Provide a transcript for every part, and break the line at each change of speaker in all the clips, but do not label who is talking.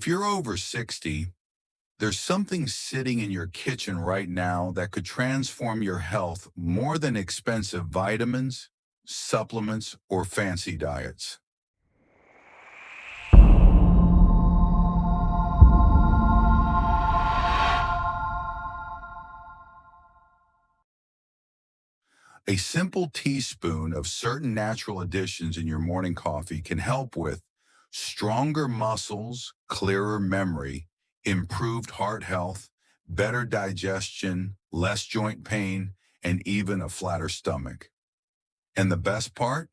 If you're over 60, there's something sitting in your kitchen right now that could transform your health more than expensive vitamins, supplements, or fancy diets. A simple teaspoon of certain natural additions in your morning coffee can help with stronger muscles, clearer memory, improved heart health, better digestion, less joint pain, and even a flatter stomach. And the best part?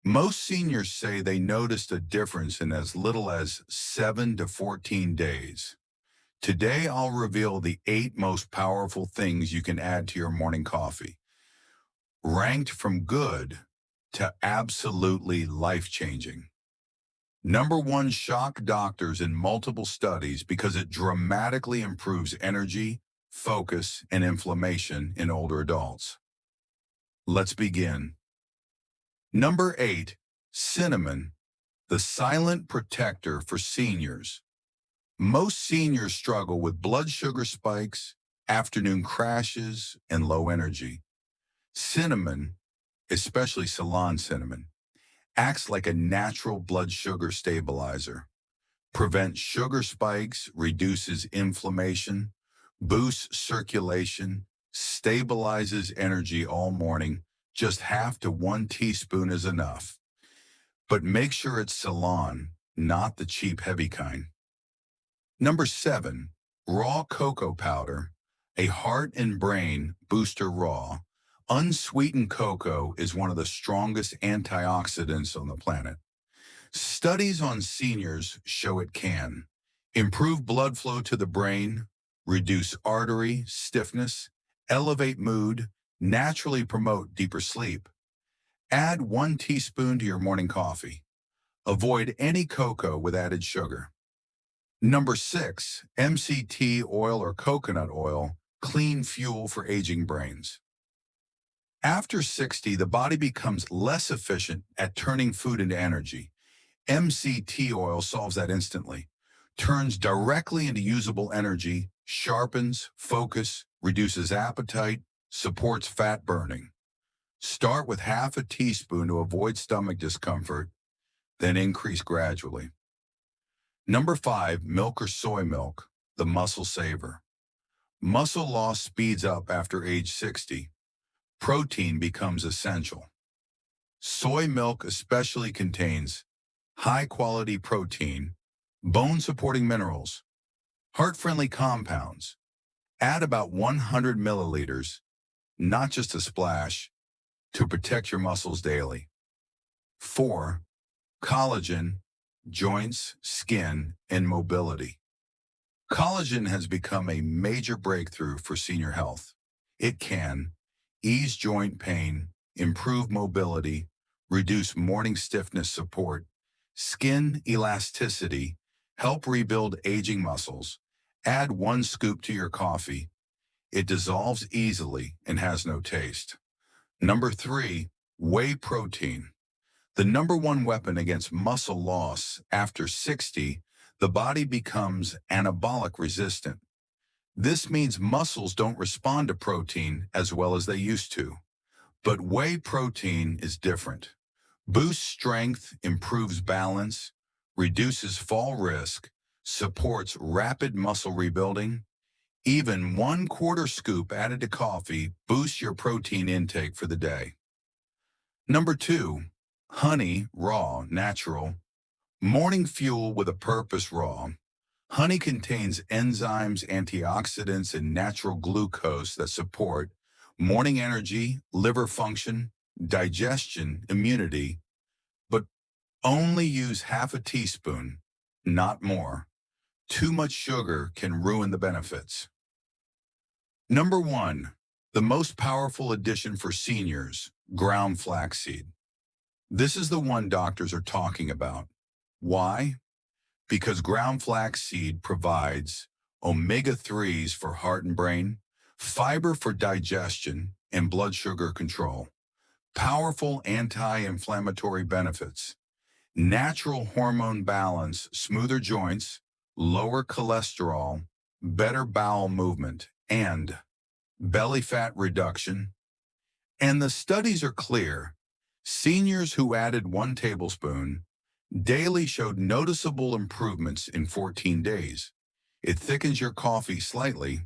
Most seniors say they noticed a difference in as little as 7 to 14 days. Today, I'll reveal the 8 most powerful things you can add to your morning coffee, ranked from good to absolutely life-changing. Number one, shock doctors in multiple studies because it dramatically improves energy, focus, and inflammation in older adults. Let's begin. Number 8, cinnamon, the silent protector for seniors. Most seniors struggle with blood sugar spikes, afternoon crashes, and low energy. Cinnamon, especially Ceylon cinnamon, acts like a natural blood sugar stabilizer, prevents sugar spikes, reduces inflammation, boosts circulation, stabilizes energy all morning. Just half to 1 teaspoon is enough. But make sure it's Ceylon, not the cheap heavy kind. Number 7, raw cocoa powder, a heart and brain booster raw. Unsweetened cocoa is one of the strongest antioxidants on the planet. Studies on seniors show it can improve blood flow to the brain, reduce artery stiffness, elevate mood, naturally promote deeper sleep. Add 1 teaspoon to your morning coffee. Avoid any cocoa with added sugar. Number 6, MCT oil or coconut oil, clean fuel for aging brains. After 60, the body becomes less efficient at turning food into energy. MCT oil solves that instantly, turns directly into usable energy, sharpens focus, reduces appetite, supports fat burning. Start with half a teaspoon to avoid stomach discomfort, then increase gradually. Number 5, milk or soy milk, the muscle saver. Muscle loss speeds up after age 60. Protein becomes essential. Soy milk especially contains high-quality protein, bone-supporting minerals, heart-friendly compounds. Add about 100 milliliters, not just a splash, to protect your muscles daily. 4, collagen, joints, skin, and mobility. Collagen has become a major breakthrough for senior health. It can ease joint pain, improve mobility, reduce morning stiffness support, skin elasticity, help rebuild aging muscles. Add 1 scoop to your coffee. It dissolves easily and has no taste. Number 3, whey protein. The number one weapon against muscle loss after 60, the body becomes anabolic resistant. This means muscles don't respond to protein as well as they used to. But whey protein is different. Boosts strength, improves balance, reduces fall risk, supports rapid muscle rebuilding. Even 1/4 scoop added to coffee boosts your protein intake for the day. Number 2, honey, raw, natural. Morning fuel with a purpose raw. Honey contains enzymes, antioxidants, and natural glucose that support morning energy, liver function, digestion, immunity, but only use half a teaspoon, not more. Too much sugar can ruin the benefits. Number 1, the most powerful addition for seniors, ground flaxseed. This is the one doctors are talking about. Why? Because ground flaxseed provides omega-3s for heart and brain, fiber for digestion, and blood sugar control, powerful anti-inflammatory benefits, natural hormone balance, smoother joints, lower cholesterol, better bowel movement, and belly fat reduction. And the studies are clear. Seniors who added 1 tablespoon daily showed noticeable improvements in 14 days. It thickens your coffee slightly,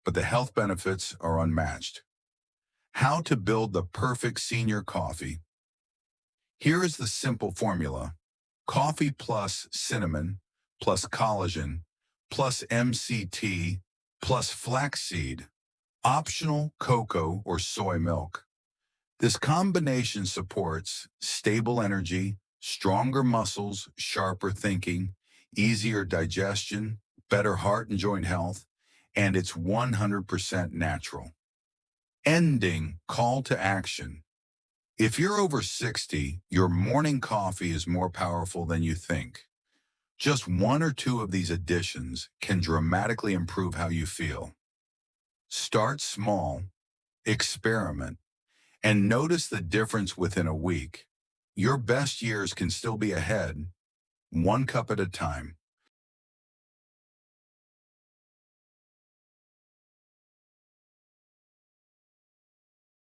but the health benefits are unmatched. How to build the perfect senior coffee. Here is the simple formula. Coffee plus cinnamon, plus collagen, plus MCT, plus flaxseed, optional cocoa or soy milk. This combination supports stable energy, stronger muscles, sharper thinking, easier digestion, better heart and joint health, and it's 100% natural. Ending call to action. If you're over 60, your morning coffee is more powerful than you think. Just one or two of these additions can dramatically improve how you feel. Start small, experiment, and notice the difference within a week. Your best years can still be ahead, 1 cup at a time.